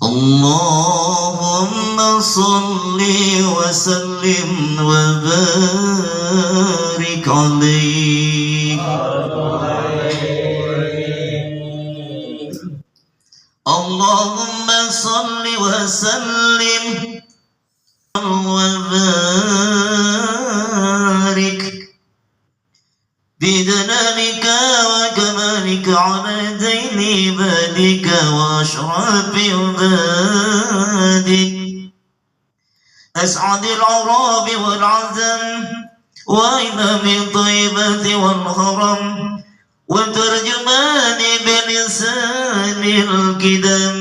Allahumma salli wa sallim wa barik alaihi. Allahumma salli wa sallim wa barik بجلالك وكمالك على دين عبادك وأشرف عبادك أسعد العراب والعزم وإمام الطيبة والهرم وترجمان بلسان الكدم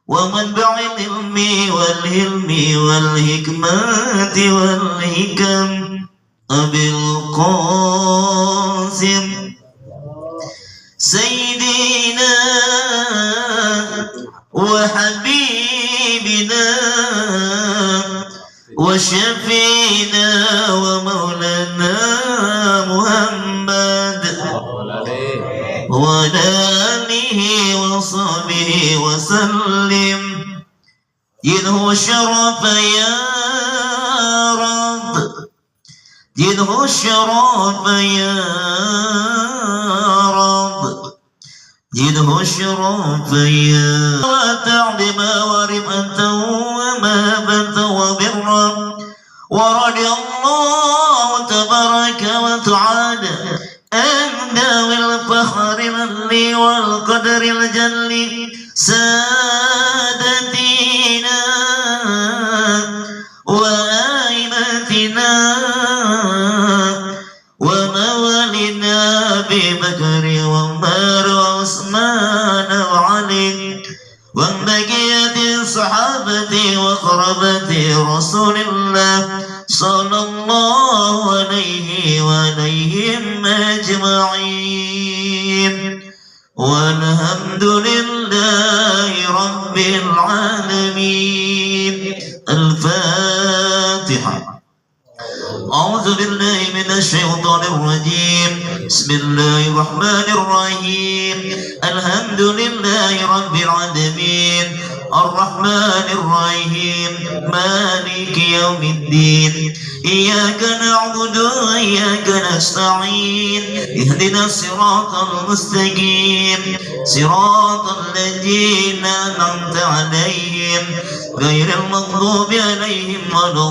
ومنبع العلم والهلم والحكمة والحكم أبي القاسم سيدنا وحبيبنا وشفينا ومولانا محمد وعلى آله وصحبه وسلم يده الشرف يا رب يده الشرف يا رب يده الشرف يا وتعلم ورفة ومهبة وبرا ورضي الله تبارك وتعالى عن ذوي الفخر الذي والقدر الجل سادتنا وآئمتنا وموالنا ببكر وعمر وعثمان وعلي وبقية الصحابة وقربة رسول الله صلى الله عليه وعليهم أجمعين والحمد لله رب العالمين. الفاتحة. أعوذ بالله من الشيطان الرجيم. بسم الله الرحمن الرحيم. الحمد لله رب العالمين الرحمن الرحيم مالك يوم الدين إياك نعبد وإياك نستعين اهدنا الصراط المستقيم صراط الذين أنعمت عليهم غير المغضوب عليهم ولا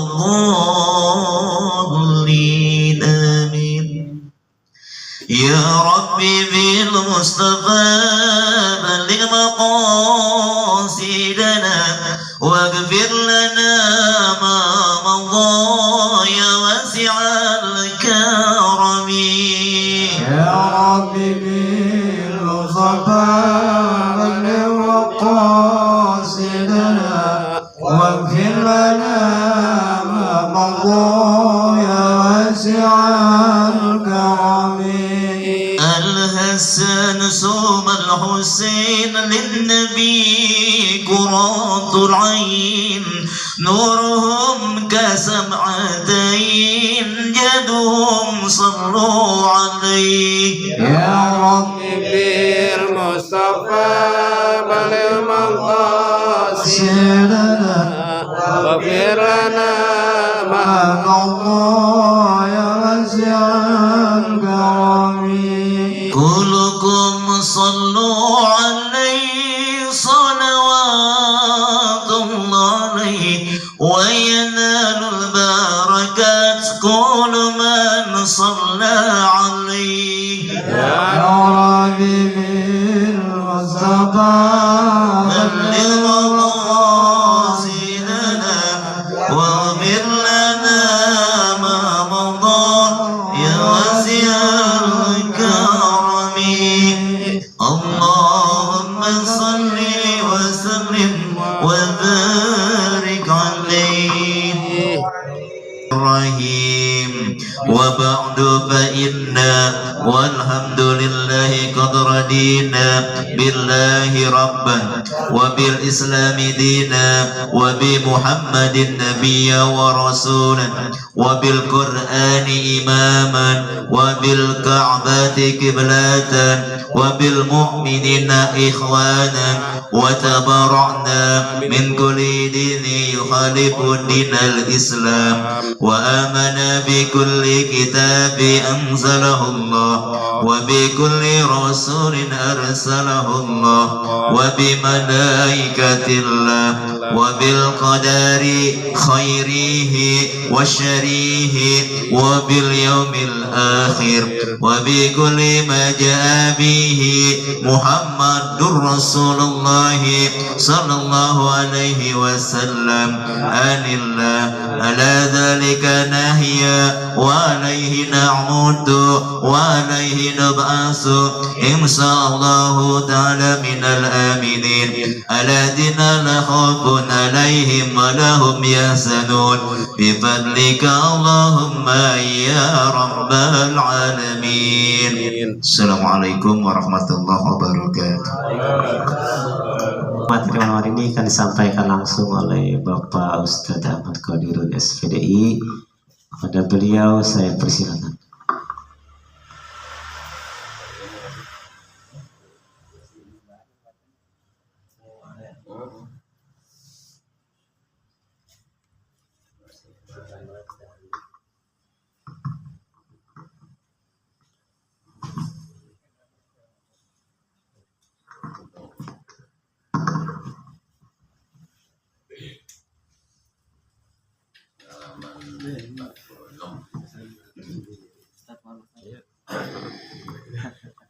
الضالين آمين. يا ربي بالمصطفى بلغ مقاصدنا واغفر لنا ما مضى يا واسع الكرم. يا ربي بالمصطفى بلغ مقاصدنا واغفر لنا ما مضى يا واسع الكرم. الحسن ثم الحسين للنبي قرة العين نورهم كسمعتين جدهم صلوا عليه. يا رب بالمصطفى بلغ مقاصدنا واغفر لنا ما مضى يا واسع الكرم. كلكم صلوا عليه صلوات الله عليه وينال البركات كل من صلى عليه. يا ربي بالمصطفى بلغ مقاصدنا واغفر لنا ما مضى يا واسع الكرم. اللهم صل وسلم وبارك عليه. الرحيم. وبعد فإن والحمد لله قد رضينا بالله ربا وبالإسلام دينا وبمحمد نبيا ورسولا وبالقرآن إماما وبالكعبة قبلة وبالمؤمنين إخوانا وتبرعنا من كل دين يخالف دين الإسلام وآمنا بكل كتاب أنزله الله وبكل رسول أرسله الله وبملائكة الله وبالقدر خيره وشره وباليوم الآخر وبكل ما جاء به محمد رسول الله صلى الله عليه وسلم عن الله على ذلك نحيا وعليه نعمت وعليه نبعث إن شاء الله تعالى من الآمنين الذين لا خوف عليهم ولا هم يحزنون بفضلك اللهم يا رب العالمين. Assalamualaikum warahmatullahi wabarakatuh. Materi malam hari ini akan disampaikan langsung oleh Bapak Ustadz Ahmad Qadirul SVDI. Kepada beliau saya persilakan.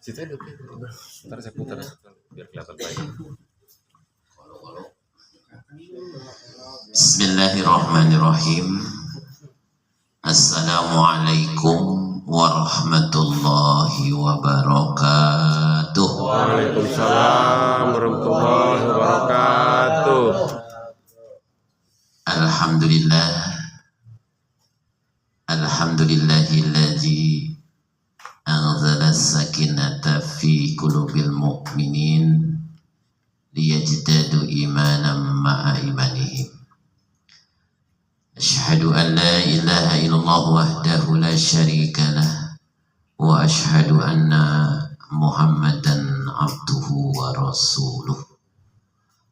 Situ dulu, ntar saya putar biar kelihatan baik. Bismillahirrahmanirrahim. Assalamualaikum warahmatullahi wabarakatuh. Waalaikumsalam warahmatullahi wabarakatuh. Alhamdulillah. Alhamdulillahilladzi anzala as-sakinata fi qulubil mu'minin liyajdadu imanan ma'a imanihim. Asyhadu an la ilaha illallah wahdahu la syarika lah wa asyhadu anna Muhammadan abduhu wa rasuluh.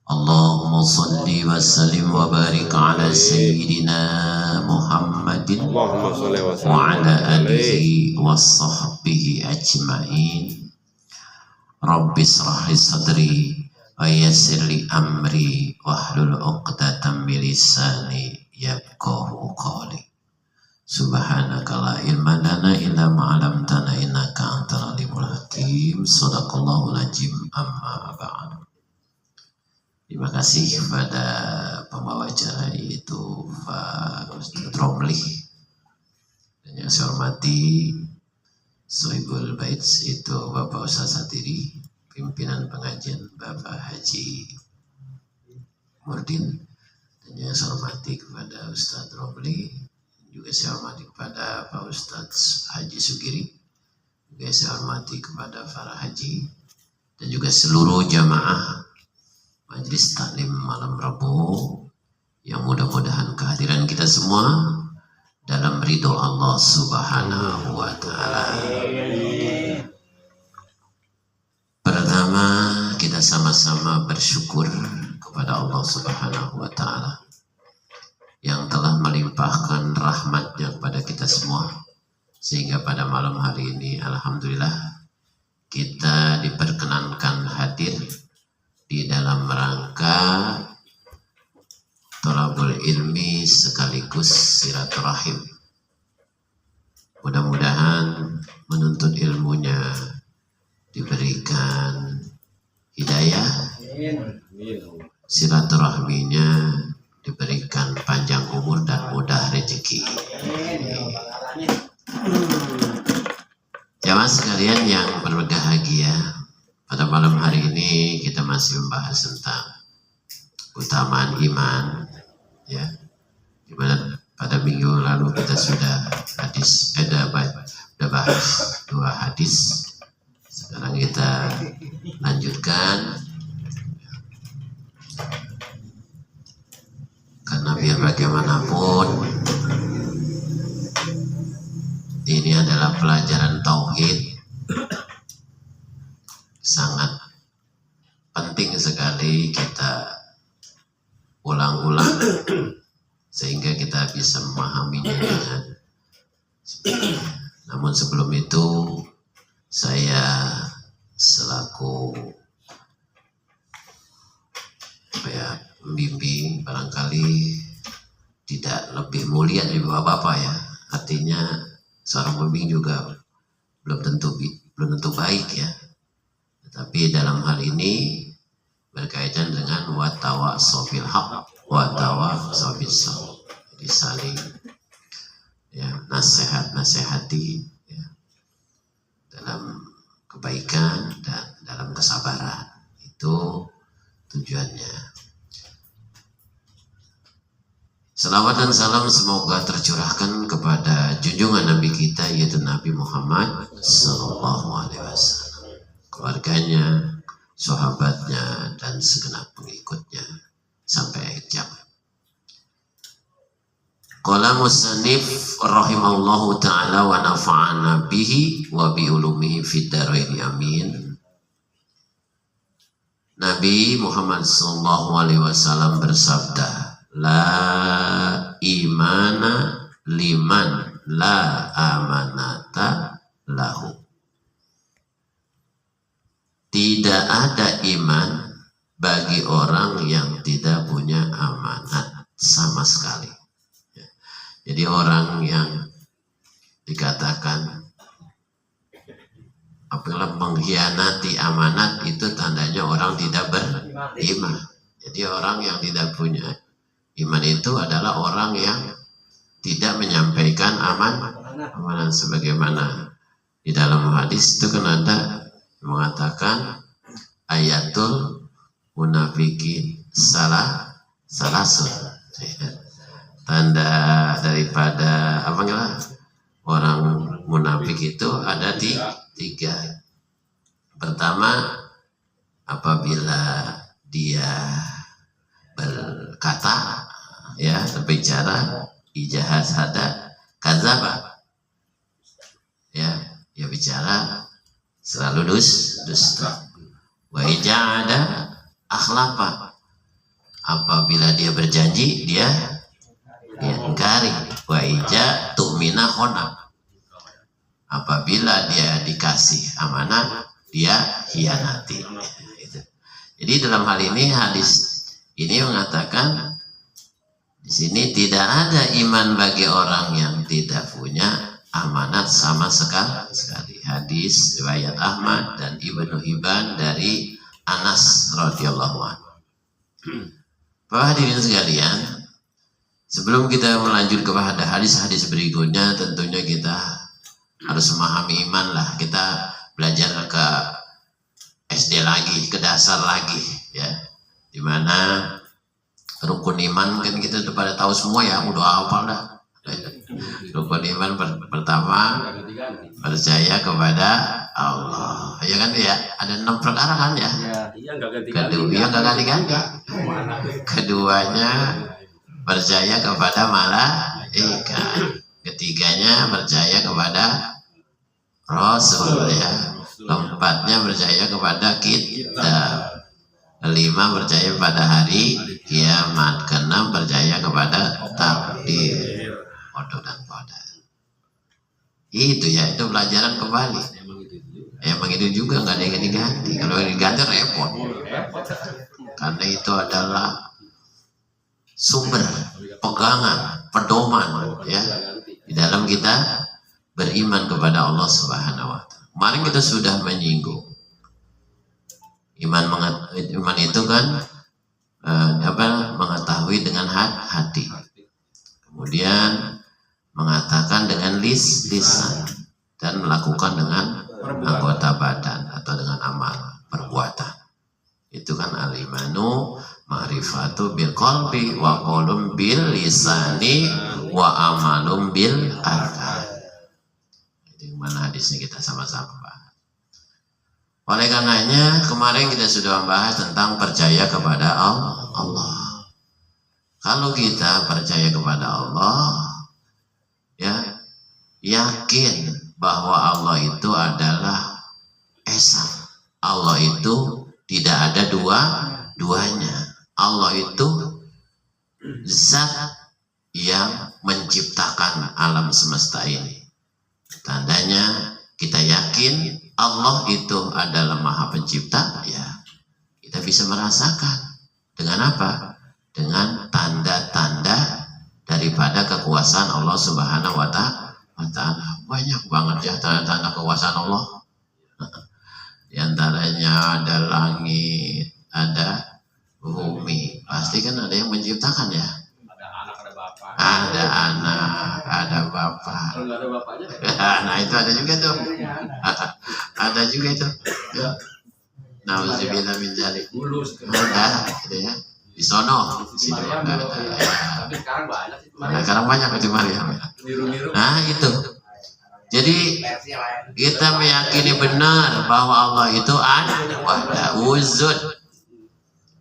Allahumma salli wa sallim wa barik ala sayyidina Muhammadin Allahumma sholli wa sallim wa ala alihi wa sahbihi ajma'in. Rabbi israh li sadri wa yassir li amri wahlul 'uqdatam min lisani yafqahu qawli. Subhanaka la ilma lana illa ma 'allamtana innaka antal alimul hakim. Shadaqallahul azim. Amma ba'd. Terima kasih kepada pembawa acara yaitu Pak Ustadz Romli, dan yang saya hormati Sohibul Bait itu Bapak Ustadz Satiri, pimpinan pengajian Bapak Haji Murdin, dan yang saya hormati kepada Ustadz Romli, juga saya hormati kepada Pak Ustadz Haji Sugiri, juga saya hormati kepada para haji, dan juga seluruh jamaah Majelis Taklim malam Rabu, yang mudah-mudahan kehadiran kita semua dalam ridho Allah Subhanahu wa Ta'ala. Pertama, kita sama-sama bersyukur kepada Allah Subhanahu wa Ta'ala yang telah melimpahkan rahmatnya kepada kita semua, sehingga pada malam hari ini alhamdulillah kita diperkenankan hadir di dalam rangka thalabul ilmi sekaligus silaturahim. Mudah-mudahan menuntut ilmunya diberikan hidayah, silaturahminya diberikan panjang umur dan mudah rezeki. Jamaah sekalian yang berbahagia, pada malam hari ini kita masih membahas tentang keutamaan iman, ya. Dimana pada minggu lalu kita sudah bahas 2 hadis. Sekarang kita lanjutkan, karena biar bagaimanapun ini adalah pelajaran tauhid, sangat penting sekali kita ulang-ulang sehingga kita bisa memahaminya dengan sebenarnya. Namun sebelum itu saya selaku pembimbing barangkali tidak lebih mulia dari bapak-bapak ya. Artinya seorang pembimbing juga belum tentu baik ya. Tetapi dalam hal ini berkaitan dengan watawasawbil haq watawasawbil sabr. Jadi saling ya nasihati ya, dalam kebaikan dan dalam kesabaran, itu tujuannya. Salawat dan salam semoga tercurahkan kepada junjungan Nabi kita, yaitu Nabi Muhammad SAW, keluarganya, sahabatnya, dan segenap pengikutnya sampai akhir zaman. Qala musannif rahimallahu ta'ala wa nafa'ana bihi wa bi ulumihi fid dharain amin. Nabi Muhammad SAW bersabda, la imana liman la amanata lahu. Tidak ada iman bagi orang yang tidak punya amanat sama sekali. Jadi orang yang dikatakan apabila mengkhianati amanat, itu tandanya orang tidak beriman. Jadi orang yang tidak punya iman itu adalah orang yang tidak menyampaikan amanat, sebagaimana di dalam hadis itu kan ada mengatakan ayatul munafikin salasun. Tanda daripada orang munafik itu ada tiga. Pertama, apabila dia berkata ya, berbicara, ijahada kadzaba, ya, dia bicara selalu dusta. Wa ijahada akhlafa, apabila dia berjanji dia ingkari. Wa ija tu'mina khona, apabila dia dikasih amanah dia hianati. Jadi dalam hal ini hadis ini mengatakan di sini tidak ada iman bagi orang yang tidak punya amanat sama sekali. Hadis riwayat Ahmad dan Ibnu Hibban dari Anas radhiyallahu anhu. Para hadirin sekalian, sebelum kita melanjut kepada hadis-hadis berikutnya, tentunya kita harus memahami iman lah. Kita belajar ke SD lagi, ke dasar lagi ya. Dimana rukun iman kan kita udah pada tahu semua ya, udah hafal dah. Rukun iman pertama percaya kepada Allah, ya kan ya, ada 6 perkara kan ya. Kedua nggak ganti-ganti. Keduanya percaya kepada malaikat. Ketiganya percaya kepada Rasul ya. Keempatnya percaya kepada kitab. Kelima percaya pada hari kiamat. Keenam percaya kepada takdir, qada dan qadar. Itu ya, itu pelajaran kembali. Emang itu juga nggak ada yang diganti. Kalau diganti repot. Karena itu adalah sumber pegangan, pedoman ya di dalam kita beriman kepada Allah Subhanahu wa taala. Kemarin kita sudah menyinggung iman itu kan mengetahui dengan hati, kemudian mengatakan dengan lisan, dan melakukan dengan anggota badan atau dengan amal perbuatan. Itu kan al-imanu ma'rifatu bil qalbi wa qaulun bil lisani wa amalum bil arkan. Itu mana hadisnya kita sama-sama bahas. Oleh karenanya kemarin kita sudah membahas tentang percaya kepada Allah. Kalau kita percaya kepada Allah, ya, yakin bahwa Allah itu adalah esa. Allah itu tidak ada duanya. Allah itu zat yang menciptakan alam semesta ini. Tandanya kita yakin Allah itu adalah Maha Pencipta, ya kita bisa merasakan dengan apa? Dengan tanda-tanda daripada kekuasaan Allah Subhanahu wa Ta'ala. Banyak banget ya tanda-tanda kekuasaan Allah. Di antaranya ada langit, ada bumi. Pasti kan ada yang menciptakan ya. Ada anak, ada bapak. Kalau nggak ada bapaknya, Nah itu ada juga tuh. Ada juga itu. Nauzubillah min dzalik. bulus. Ada gitu ya. Di sono, di sini ada. Tapi sekarang banyak sih. Nah, sekarang banyak di Maryam. Niru-niru. Nah itu. Jadi kita meyakini benar bahwa Allah itu ada wujud.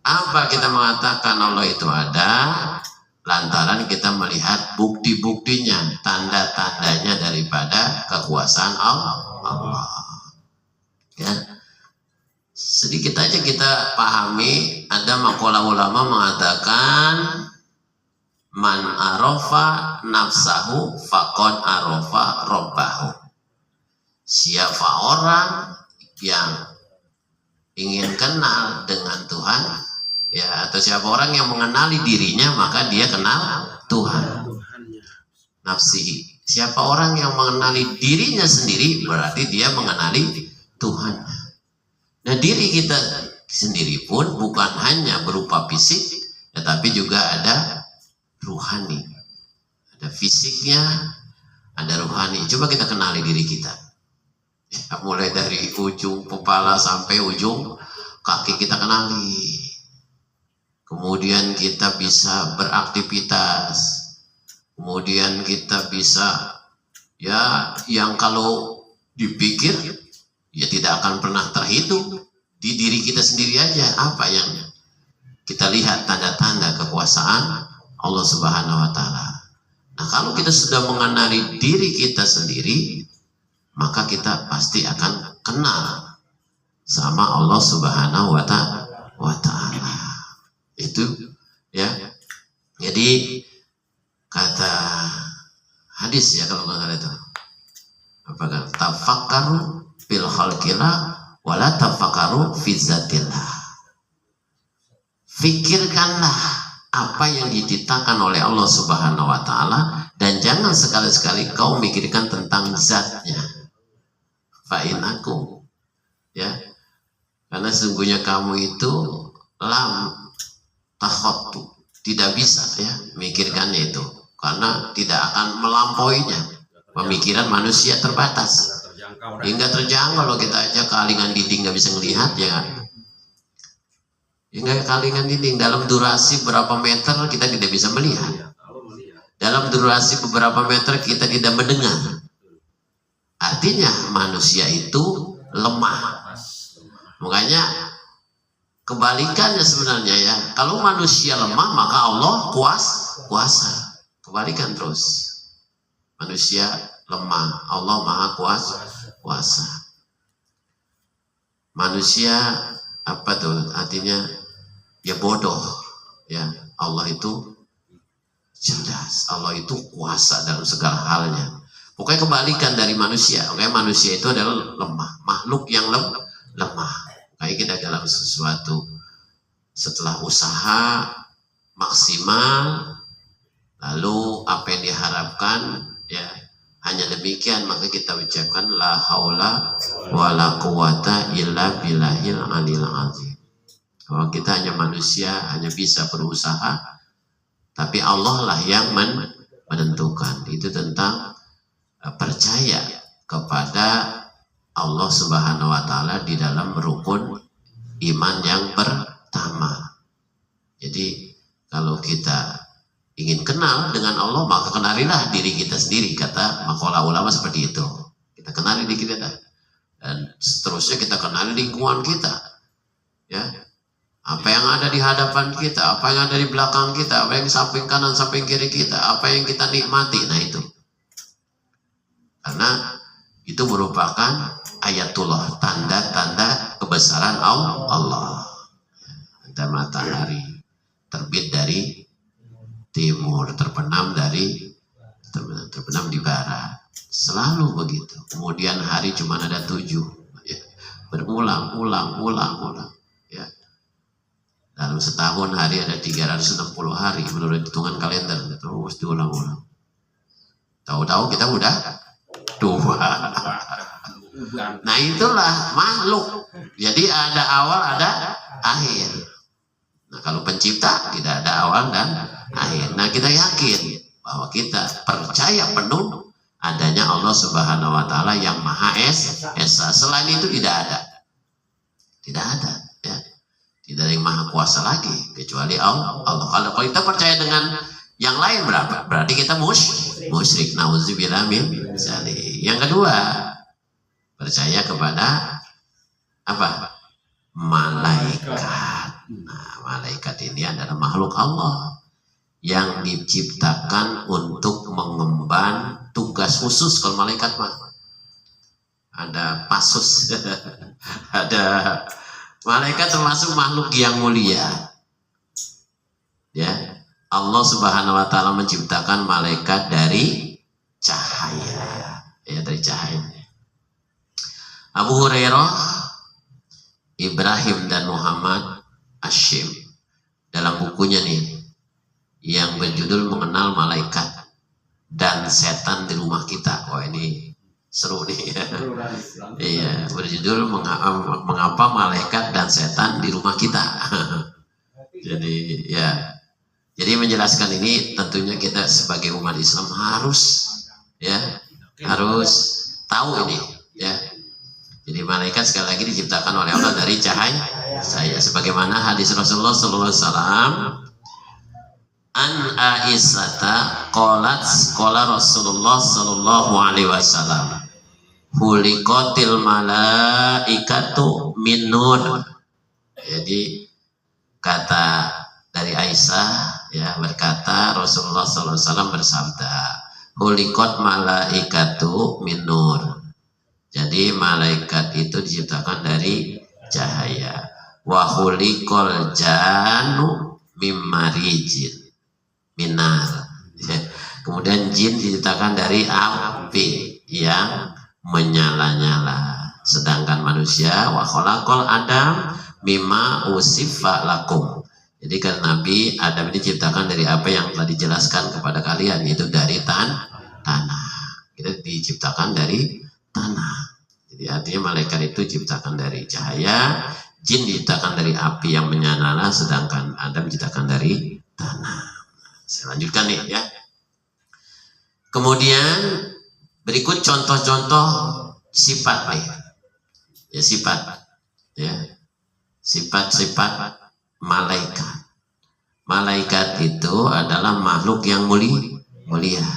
Apa kita mengatakan Allah itu ada? Lantaran kita melihat bukti-buktinya, tanda-tandanya daripada kekuasaan Allah. Ya. Sedikit aja kita pahami, ada maqalah ulama mengatakan man arafa nafsahu faqad arafa rabbahu. Siapa orang yang ingin kenal dengan Tuhan, ya, atau siapa orang yang mengenali dirinya, maka dia kenal Tuhan. Nafsihi. Siapa orang yang mengenali dirinya sendiri, berarti dia mengenali Tuhan. Nah, diri kita sendiri pun bukan hanya berupa fisik, tetapi juga ada ruhani. Ada fisiknya, ada ruhani. Coba kita kenali diri kita. Ya, mulai dari ujung kepala sampai ujung kaki kita kenali. Kemudian kita bisa beraktivitas. Kemudian kita bisa, ya, yang kalau dipikir ya tidak akan pernah terhitung. Di diri kita sendiri aja apa yang kita lihat tanda-tanda kekuasaan Allah Subhanahu wa Ta'ala. Nah, kalau kita sudah mengenali diri kita sendiri, maka kita pasti akan kenal sama Allah Subhanahu wa Ta'ala. Itu ya. Jadi kata hadis ya, kalau nggak salah itu apa kan, tafakkaru fil khalqillah wala tafakkaru fi zatillah. Fikirkanlah apa yang diciptakan oleh Allah Subhanahu wa Ta'ala, dan jangan sekali-sekali kau mikirkan tentang zatnya. Fa'in aku, ya, karena sesungguhnya kamu itu lam takhottu, tidak bisa ya mikirkannya itu, karena tidak akan melampauinya. Pemikiran manusia terbatas, hingga terjangkau. Kalau kita aja kalingan dinding nggak bisa melihat, ya kan? Hingga kalingan dinding dalam durasi berapa meter kita tidak bisa melihat. Dalam durasi beberapa meter kita tidak mendengar. Artinya manusia itu lemah. Makanya kebalikannya sebenarnya ya. Kalau manusia lemah, maka Allah kuasa. Kebalikan terus. Manusia lemah, Allah maha kuasa. Manusia apa tuh artinya? Ya bodoh. Ya, Allah itu cerdas. Allah itu kuasa dalam segala halnya. Pokoknya kebalikan dari manusia. Pokoknya manusia itu adalah lemah, makhluk yang lemah. Kayak kita dalam sesuatu, setelah usaha maksimal, lalu apa yang diharapkan, ya hanya demikian, maka kita ucapkan la haula wala quwata illa billahil aliyil azim. Bahwa kita hanya manusia, hanya bisa berusaha, tapi Allah lah yang menentukan. Itu tentang percaya kepada Allah Subhanahu wa Ta'ala di dalam rukun iman yang pertama. Jadi kalau kita ingin kenal dengan Allah, maka kenalilah diri kita sendiri. Kata maqalah ulama seperti itu. Kita kenali diri kita. dan seterusnya kita kenali lingkungan kita, ya. Apa yang ada di hadapan kita, apa yang ada di belakang kita, apa yang di samping kanan, samping kiri kita, apa yang kita nikmati. Nah itu, karena itu merupakan ayatullah, tanda-tanda kebesaran Allah. Ada matahari terbit dari timur, terbenam di barat, selalu begitu. Kemudian hari cuma ada 7, ya. Berulang-ulang, ya. Dalam setahun hari ada 360 hari menurut hitungan kalender, terus diulang-ulang. Tahu-tahu kita udah tua. Nah itulah makhluk. Jadi ada awal, ada akhir. Nah kalau pencipta tidak ada awal dan akhir. Nah kita yakin bahwa kita percaya penuh adanya Allah Subhanahu wa Ta'ala yang Maha Esa. Selain itu tidak ada, ya. Tidak ada yang Maha Kuasa lagi kecuali Allah. Kalau kita percaya dengan yang lain berarti kita musyrik. Nauzubillah min dzalik. Yang kedua, percaya kepada apa? Malaikat. Nah, malaikat ini adalah makhluk Allah yang diciptakan untuk mengemban tugas khusus. Kalau malaikat mah ada pasus. Ada malaikat termasuk makhluk yang mulia, ya. Allah Subhanahu wa Ta'ala menciptakan malaikat dari cahaya, ya, dari cahaya. Abu Hurairah, Ibrahim dan Muhammad Hashim dalam bukunya nih yang berjudul Mengenal Malaikat dan Setan di Rumah Kita. Wah ini seru nih, ya. Iya, berjudul Mengapa Malaikat dan Setan di Rumah Kita. Jadi ya, jadi menjelaskan ini tentunya kita sebagai umat Islam harus tahu ini, ya. Jadi malaikat sekali lagi diciptakan oleh Allah dari cahaya. Sebagaimana hadis Rasulullah Sallallahu Alaihi Wasallam, an Aisyata qala Rasulullah Sallallahu Alaihi Wasallam, huliqatil malaikatu min nur. Jadi kata dari Aisyah, ya, berkata Rasulullah Sallallahu Alaihi Wasallam bersabda, huliqat malaikatu min nur. Jadi malaikat itu diciptakan dari cahaya. Wa huliqal jannu mim marijin minar. Kemudian jin diciptakan dari api yang menyala-nyala. Sedangkan manusia wa khalaqal adam mimma usifa lakum. Jadi kan Nabi Adam ini diciptakan dari apa yang telah dijelaskan kepada kalian, yaitu dari tanah. Kita diciptakan dari tanah. Jadi artinya malaikat itu diciptakan dari cahaya, jin diciptakan dari api yang menyala, sedangkan Adam diciptakan dari tanah. Saya lanjutkan nih, ya. Kemudian berikut contoh-contoh sifat, ya, sifat-sifat malaikat. Malaikat itu adalah makhluk yang mulia.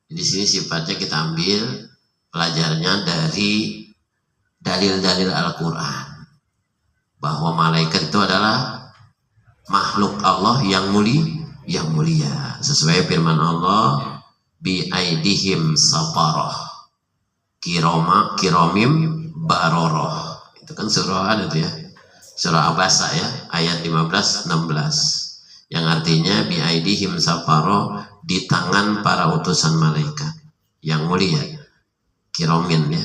Di sini sifatnya kita ambil pelajarannya dari dalil-dalil Al-Quran, bahwa malaikat itu adalah makhluk Allah yang mulia. Sesuai firman Allah, bi aidihim safarah kiromim baroroh. Itu kan surah itu, ya, surah Abasa, ya, ayat 15-16, yang artinya bi aidihim safarah, di tangan para utusan malaikat yang mulia. Kiromin, ya,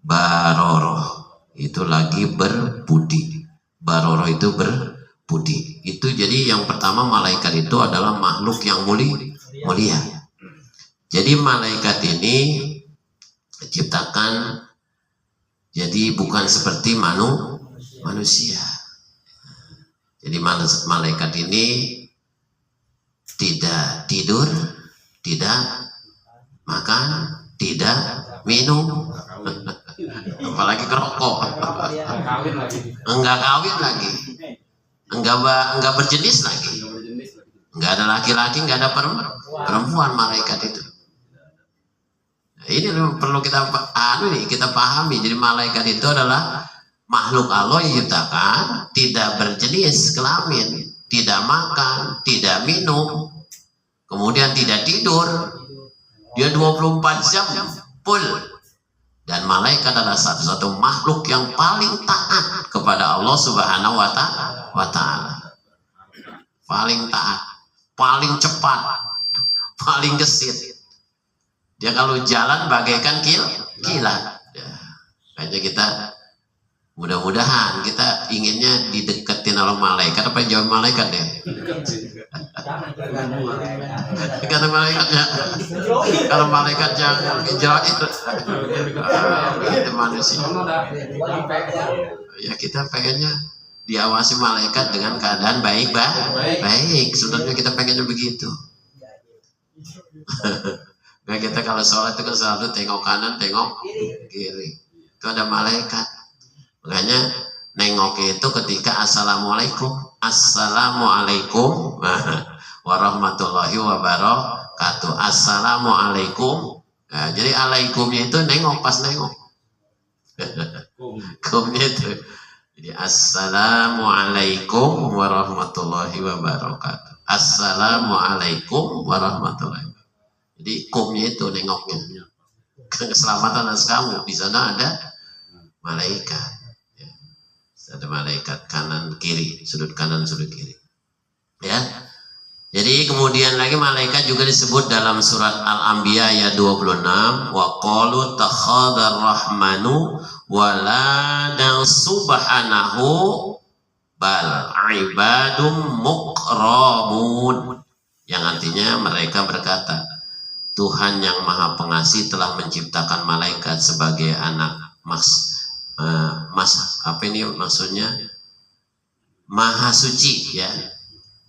baroroh itu lagi berbudi. Baroroh itu berbudi. Itu jadi yang pertama, malaikat itu adalah makhluk yang mulia. Jadi malaikat ini diciptakan jadi bukan seperti manusia. Jadi malaikat ini tidak tidur, tidak makan, tidak minum, apalagi kerokok, enggak kawin lagi, enggak berjenis lagi, enggak ada laki-laki, enggak ada perempuan malaikat itu. Ini perlu kita kita pahami. Jadi malaikat itu adalah makhluk Allah yang diciptakan, tidak berjenis kelamin, tidak makan, tidak minum, kemudian tidak tidur. Dia 24 jam full. Dan malaikat adalah satu-satu makhluk yang paling taat kepada Allah Subhanahu wa Ta'ala. Paling taat, paling cepat, paling gesit. Dia kalau jalan bagaikan kilat. Ya, kayaknya kita mudah-mudahan kita inginnya dideketin oleh malaikat apa jauh malaikat deh. Kata malaikatnya, kalau malaikat yang jauh itu, itu manusia. Ya kita pengennya diawasi malaikat dengan keadaan baik. Sebenarnya kita pengennya begitu. Nah, kita kalau sholat itu kan selalu tengok kanan, tengok kiri. Itu ada malaikat. Makanya nengok itu ketika assalamualaikum warahmatullahi wabarakatuh. Assalamualaikum. Nah, jadi alaikumnya itu nengok pas nengok. Kumnya itu. Jadi assalamualaikum warahmatullahi wabarakatuh. Assalamualaikum warahmatullahi wabarakatuh. Jadi kumnya itu nengoknya. Keselamatan atas kamu. Di sana ada malaikat. Ya. Ada malaikat kanan kiri, sudut kanan sudut kiri. Ya. Jadi kemudian lagi malaikat juga disebut dalam surat Al-Anbiya ayat 26. Wa qalu takhadar rahmanu waladan subhanahu bal ibadum mukramun. Yang artinya mereka berkata, Tuhan yang Maha Pengasih telah menciptakan malaikat sebagai anak apa ini maksudnya? Maha suci ya.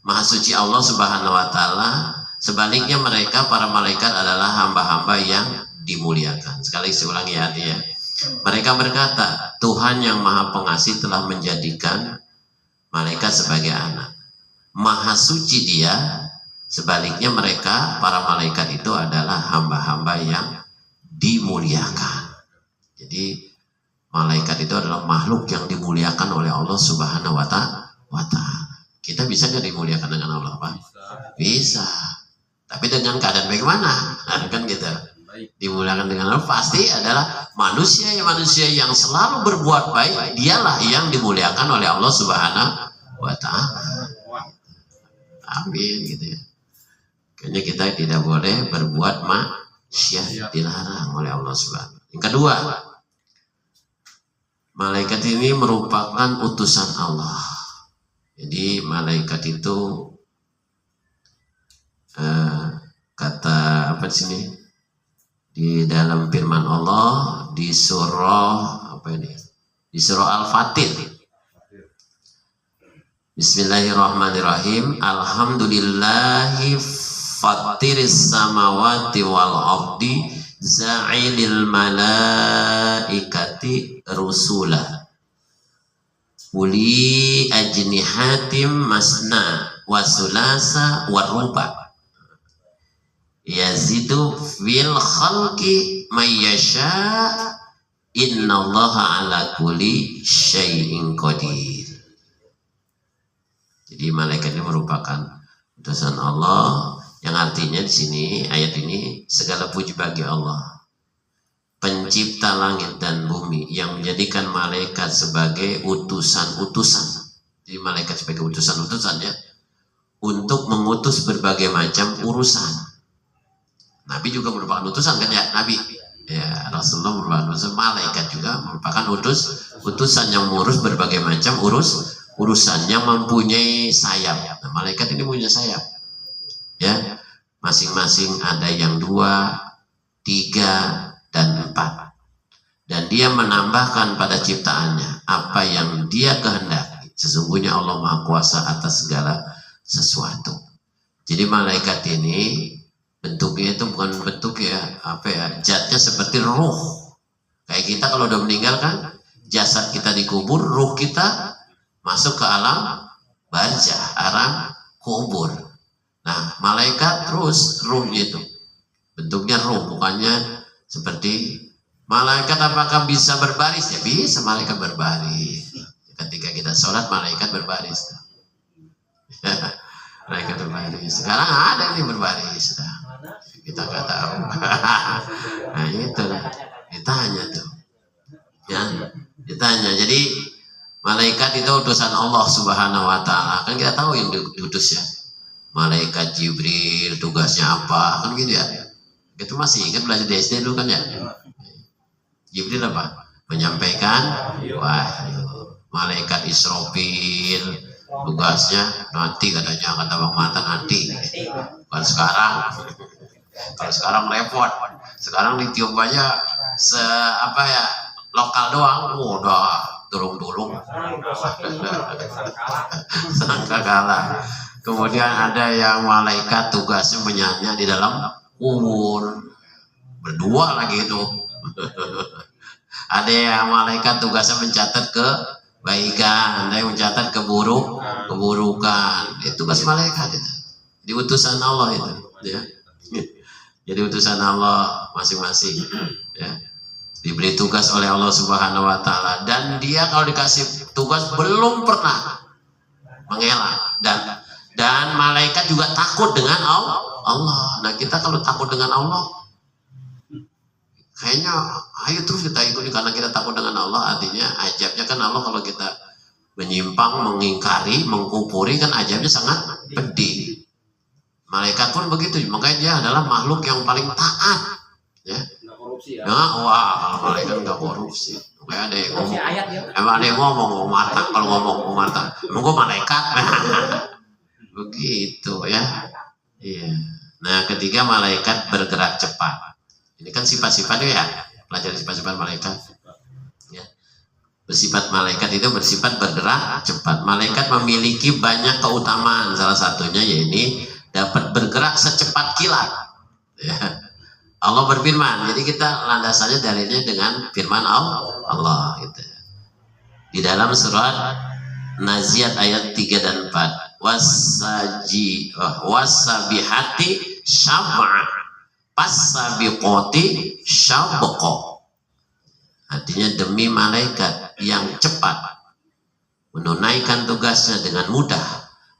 Maha suci Allah Subhanahu wa Ta'ala. Sebaliknya mereka para malaikat adalah hamba-hamba yang dimuliakan. Sekali saya ulangi ya artinya. Mereka berkata, Tuhan yang Maha Pengasih telah menjadikan malaikat sebagai anak. Maha suci Dia. Sebaliknya mereka, para malaikat itu adalah hamba-hamba yang dimuliakan. Jadi malaikat itu adalah makhluk yang dimuliakan oleh Allah Subhanahu wa Ta'ala. Kita bisa nggak dimuliakan dengan Allah, Pak? Bisa. Tapi dengan keadaan bagaimana? Kan kita dimuliakan dengan Allah pasti adalah manusia yang selalu berbuat baik. Dialah yang dimuliakan oleh Allah Subhanahu wa Ta'ala. Amin gitu ya. Kayaknya kita tidak boleh berbuat maksiat, dilarang oleh Allah Subhanahu. Yang kedua, malaikat ini merupakan utusan Allah. Jadi malaikat itu kata apa di sini di dalam firman Allah di surah apa ini? Di surah Al-Fatir. Bismillahirrahmanirrahim. Alhamdulillahi Fatiris samawati wal ardi za'ilil malaikati rusulah uli ajnihatim masna wasulasa waruba yazidu fil khalqi mayyasha innallaha ala kulli syai'in qadir. Jadi malaikat ini merupakan utusan Allah. Yang artinya di sini ayat ini segala puji bagi Allah, pencipta langit dan bumi yang menjadikan malaikat sebagai utusan-utusan. Jadi malaikat sebagai utusan-utusannya untuk mengutus berbagai macam urusan. Nabi juga merupakan utusan kan ya, Nabi. Ya, Rasulullah merupakan utusan, malaikat juga merupakan utusan yang mengurus berbagai macam urusan yang mempunyai sayap. Nah, malaikat ini punya sayap. Ya, masing-masing ada yang 2, 3, dan 4. Dan dia menambahkan pada ciptaannya apa yang dia kehendaki. Sesungguhnya Allah Maha Kuasa atas segala sesuatu. Jadi malaikat ini bentuknya itu bukan bentuk zatnya seperti ruh. Kayak kita kalau udah meninggal kan, jasad kita dikubur, ruh kita masuk ke alam barzah, alam kubur. Nah, malaikat terus ruhnya itu bentuknya ruh, bukannya Seperti malaikat apakah bisa berbaris? Ya bisa, malaikat berbaris. Ketika kita sholat, malaikat berbaris. Malaikat berbaris. Sekarang ada nih berbaris. Kita nggak tahu. Nah itu ditanya tuh. Ya, ditanya. Jadi malaikat itu utusan Allah Subhanahu wa Ta'ala. Kan kita tahu yang diutus ya. Malaikat Jibril tugasnya apa? Kan gitu ya. Itu masih ingat belajar di SD dulu kan ya. Jibril apa? Menyampaikan wahyu. Malaikat Israfil tugasnya nanti katanya, kata Bang Mata nanti. Bukan sekarang. Kalau sekarang repot. Sekarang ditiup aja lokal doang. Udah tulung-tulung. Sangkakala. Kemudian ada yang malaikat tugasnya menyanyi di dalam kubur. Berdua lagi itu. Ada yang malaikat tugasnya mencatat kebaikan, ada yang mencatat keburukan. Itu tugas malaikat itu. Di utusan Allah itu, ya. Jadi utusan Allah masing-masing, ya. Diberi tugas oleh Allah Subhanahu wa Ta'ala, dan dia kalau dikasih tugas belum pernah mengelak, dan malaikat juga takut dengan Allah. Nah, kita kalau takut dengan Allah, kayaknya ayo terus kita ikuti karena kita takut dengan Allah. Artinya ajabnya kan Allah kalau kita menyimpang, mengingkari, mengkufuri, kan ajabnya sangat pedih. Malaikat pun begitu, makanya dia adalah makhluk yang paling taat, ya. Nah, wah, kalau malaikat nggak korupsi. Kayak ada yang ngomong, emang ada yang ngomong mata, kalau ngomong mata, emang gue malaikat. Begitu ya. Iya. Nah, ketiga, malaikat bergerak cepat. Ini kan sifat-sifatnya ya, pelajari sifat-sifat malaikat. Ya. Bersifat malaikat itu bersifat bergerak cepat. Malaikat memiliki banyak keutamaan. Salah satunya yaitu dapat bergerak secepat kilat. Ya. Allah berfirman. Jadi kita landasannya dalilnya dengan firman Allah. Gitu. Di dalam surat Naziat ayat 3 dan 4. Wasabihati syab'a pasabiqoti syabqa. Artinya demi malaikat yang cepat menunaikan tugasnya dengan mudah.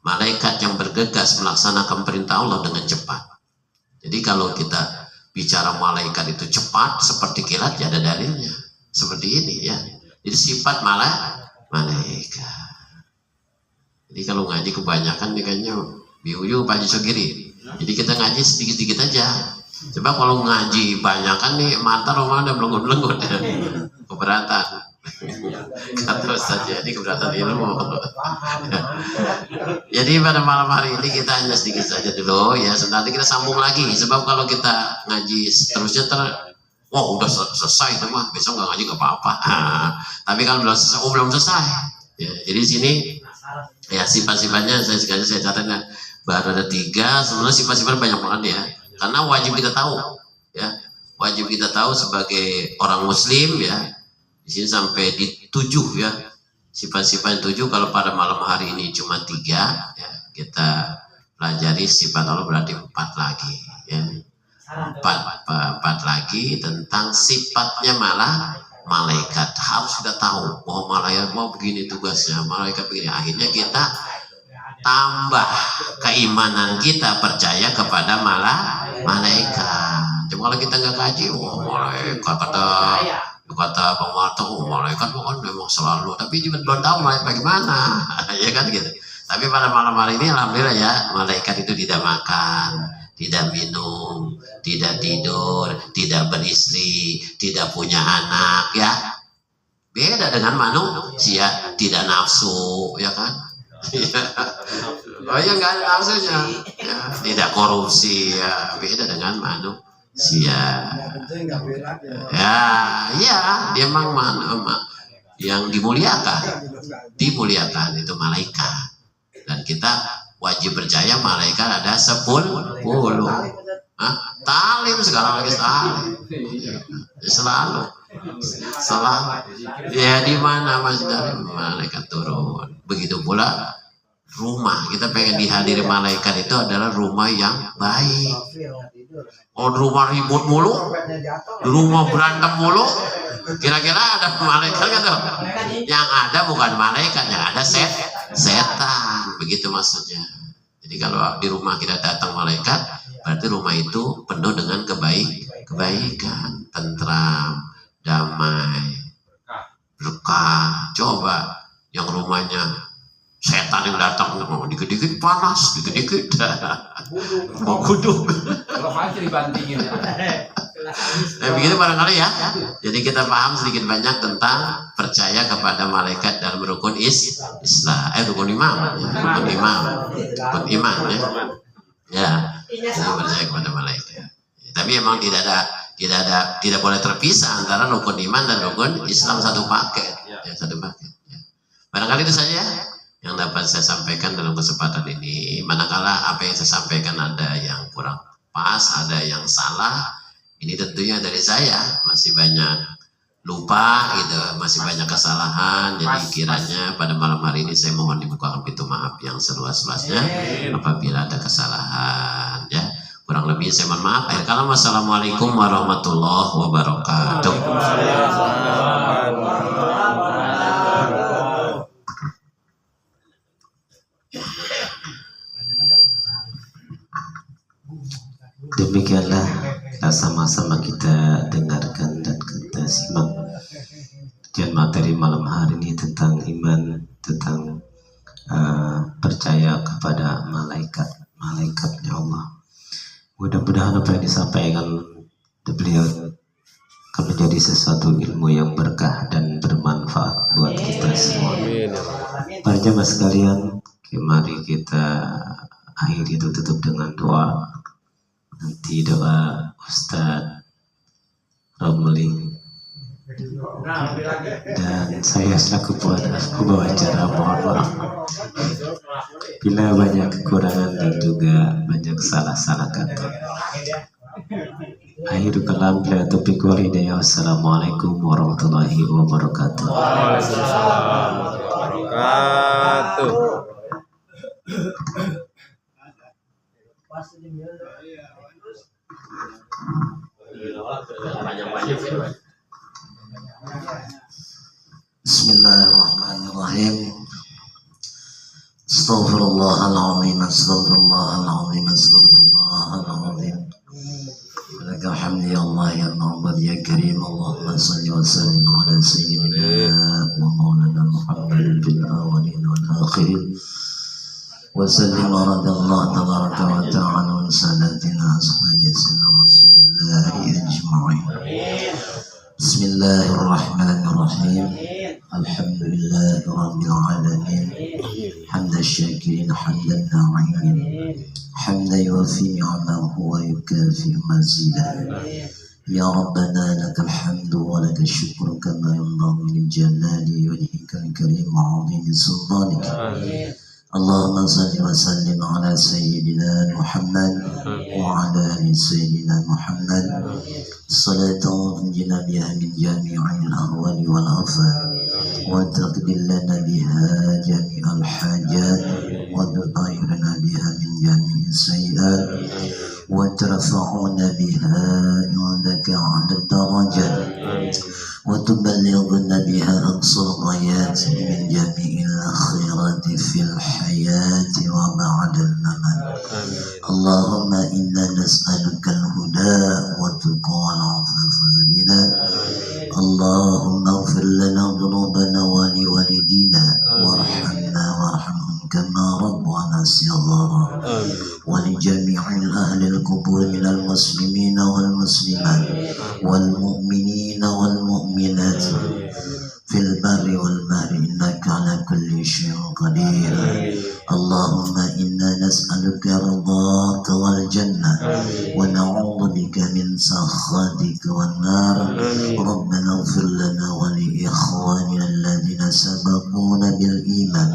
Malaikat yang bergegas melaksanakan perintah Allah dengan cepat. Jadi kalau kita bicara malaikat itu cepat seperti kilat, ya ada dalilnya. Seperti ini ya. Jadi sifat malaikat. Jadi kalau ngaji kebanyakan nih kayaknya biuyu Pak Haji Sogiri. Jadi kita ngaji sedikit-sedikit aja. Coba kalau ngaji banyakan nih mata rumah ada belenggut-belenggut ya. Keberatan. Kata Ustaz jadi keberatan ilmu. Jadi pada malam hari ini kita hanya sedikit saja dulu ya. Nanti kita sambung lagi. Sebab kalau kita ngaji seterusnya udah selesai itu mah, besok nggak ngaji nggak apa-apa. Tapi kalau belum selesai. Ya, jadi di sini ya sifat-sifatnya saya catat baru ada 3. Sebenarnya sifat-sifat banyak banget ya. Karena wajib kita tahu, ya. Wajib kita tahu sebagai orang Muslim ya. Di sini sampai di 7 ya. Sifat-sifat 7. Kalau pada malam hari ini cuma 3 ya. Kita pelajari sifat Allah berarti 4 lagi ya. 4 lagi tentang sifatnya malaikat. Harus sudah tahu bahwa malaikat mau begini tugasnya, malaikat begini. Akhirnya kita tambah keimanan kita percaya kepada malaikat. Cuma kalau kita nggak kaji, malaikat kata Bang Marto, malaikat bukan memang selalu, tapi juga belum tahu malaikat bagaimana, ya kan gitu. Tapi pada malam hari ini alhamdulillah ya, malaikat itu tidak makan, tidak minum, tidak tidur, tidak beristri, tidak punya anak ya. Beda dengan manusia, tidak nafsu, ya kan? Oh ya, nggak ada nafsunya ya, tidak korupsi ya, beda dengan manusia ya. Iya, dia memang yang dimuliakan itu malaikat, dan kita wajib percaya malaikat ada 10. Talim sekarang lagi selalu ya. Di mana Mas dari malaikat turun, begitu pula rumah. Kita pengen dihadiri malaikat itu adalah rumah yang baik. Oh, rumah ribut mulu, rumah berantem mulu, kira-kira ada malaikat kan tuh? Yang ada bukan malaikat, yang ada setan. Begitu maksudnya. Jadi kalau di rumah kita datang malaikat, berarti rumah itu penuh dengan kebaikan, tentram, damai, berkah. Coba yang rumahnya setan yang datang, dikit-dikit panas, dikit-dikit mau gudug. Begitu barangkali ya. Jadi kita paham sedikit banyak tentang percaya kepada malaikat dalam rukun Islam, rukun iman, rukun iman ya. Ya, kita percaya kepada malaikat. Tapi memang tidak boleh terpisah antara rukun iman dan rukun Islam satu paket. Ya, satu paket. Ya. Barangkali itu saja yang dapat saya sampaikan dalam kesempatan ini. Manakala apa yang saya sampaikan ada yang kurang pas, ada yang salah, ini tentunya dari saya masih banyak lupa gitu, masih banyak kesalahan. Jadi kiranya pada malam hari ini saya mohon dibukakan pintu maaf yang seluas-luasnya apabila ada kesalahan ya. Kurang lebih saya mohon maaf. Wassalamualaikum warahmatullahi wabarakatuh. Demikianlah sama-sama kita dengarkan dan kita simak kajian materi malam hari ini tentang iman, tentang percaya kepada malaikatnya Allah. Mudah-mudahan apa yang disampaikan beliau akan menjadi sesuatu ilmu yang berkah dan bermanfaat buat kita semua. Para jamaah sekalian, mari kita akhiri itu tutup dengan doa. Nanti doa Ustadz Romli dan saya selaku pembawa acara mohon maaf bila banyak kekurangan dan juga banyak salah-salah kata. Akhirul kalam bila taufiq wal hidayah. Wassalamualaikum warahmatullahi wabarakatuh. Waalaikumsalam warahmatullahi wabarakatuh. Bismillahirrahmanirrahim. Astaghfirullahaladzim, astaghfirullahaladzim, astaghfirullahaladzim. Lakal hamdu ya Allah ya Muhammad ya Karim. Allahumma salli wa sallim ala sayyidina wa maulana Muhammad bil awwalin wal akhirin. Wa sallim wa radallahu tabaraka wa ta'ala salatina ashabi sallam rasulillahi ajma'in. Bismillahirrahmanirrahim. Alhamdulillahi rabbil alamin. Hamdan syakirin hamdan na'imin. Hamdan yuwafi ni'amahu wa yukafi mazidah. Ya Rabbana lakal hamdu wa lakal syukru kama yanbaghi li jalali wajhikal karim wa 'azimi sultanik. Allahumma salli wa sallim ala sayyidina Muhammad wa ala ali sayyidina Muhammad. Salatan tunjina biha min jami'il ahwali wal afat wa taqbil lana biha jami'al hajat wa tutahhirna biha min jami'is sayyi'at wa tarfa'una biha indaka 'ala darajat wa tuballighna biha aqsal ghayat min jami'il khairati fil hayati wa ba'dal mamat. Allahumma inna nas'aluka al-huda wa tuqa wal 'afafa wal ghina. Allahumma ighfir lana dhunubana wa li walidina warhamna warhamhum kama rabbana shighara wa li jami'il ahli al-qubur min al-muslimin wal muslimat wal mu'minina wal mu'minat fil barri wal bahri innaka ala kulli syai'in qadir. Allahumma inna nas'aluka ridhaka wal jannah wa na'udzu bika min sakhatika wan nar. Rabbana ighfir lana wa li ikhwanina alladhina sabaquna bil iman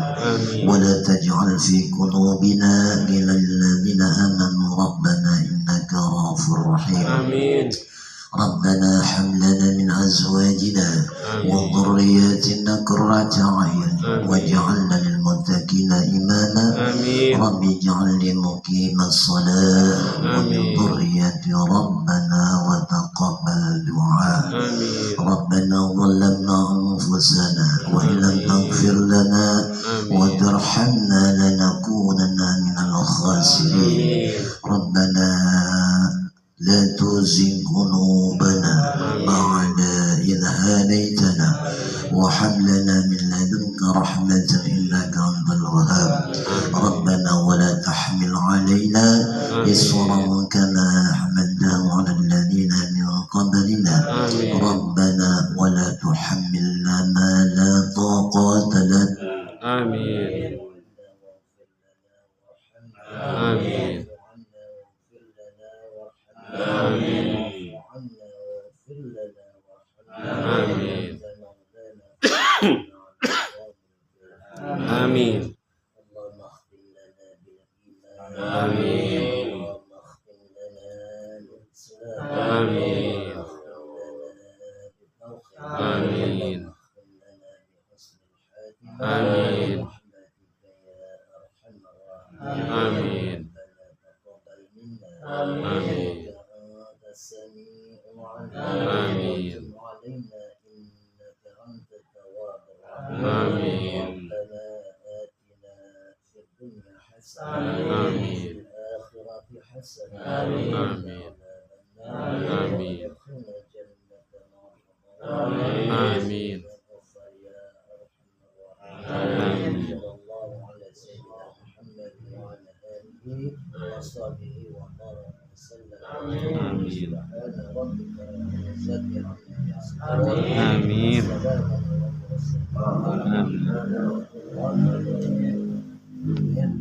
wa la taj'al fi qulubina ghillan lil ladzina amanu rabbana innaka ghafurur rahim. Amin. ربنا هب لنا من أزواجنا وذرياتنا قرة أعين واجعلنا للمتقين إماما آمين رب اجعلني مقيم الصلاة ومن ذريتي ربنا وتقبل دعاء آمين ربنا ظلمنا أنفسنا وإن لم تغفر لنا وترحمنا لنكونن من الخاسرين ربنا لا تزغ قلوبنا بعد إذ هديتنا وهب لنا من لدنك رحمة إنك أنت الوهاب ربنا ولا تحمل علينا إصرا كما حملته على الذين من قبلنا ربنا ولا تحملنا ما لا طاقة لنا آمين آمين آمين آمين اللهم اختم لنا بالإيمان آمين اللهم اختم لنا بالإسلام آمين آمين اختم لنا بحسن الحاتمة آمين برحمتك يا أرحم الراحمين آمين ربنا تقبل منا آمين إنك أنت السميع العليم آمين وتب علينا إنك أنت التواب الرحيم آمين ربنا آتنا في الدنيا حسنة آمين وفي الآخرة حسنة آمين آمين وادخلنا الجنة مع آمين يا أرحم آمين. الراحمين صلى الله على سيدنا محمد وعلى آله وصحبه وبارك وسلم آمين. سبحان ربك رب العزة عما يصفون آمين. سلام على المرسلين آمين. آمين.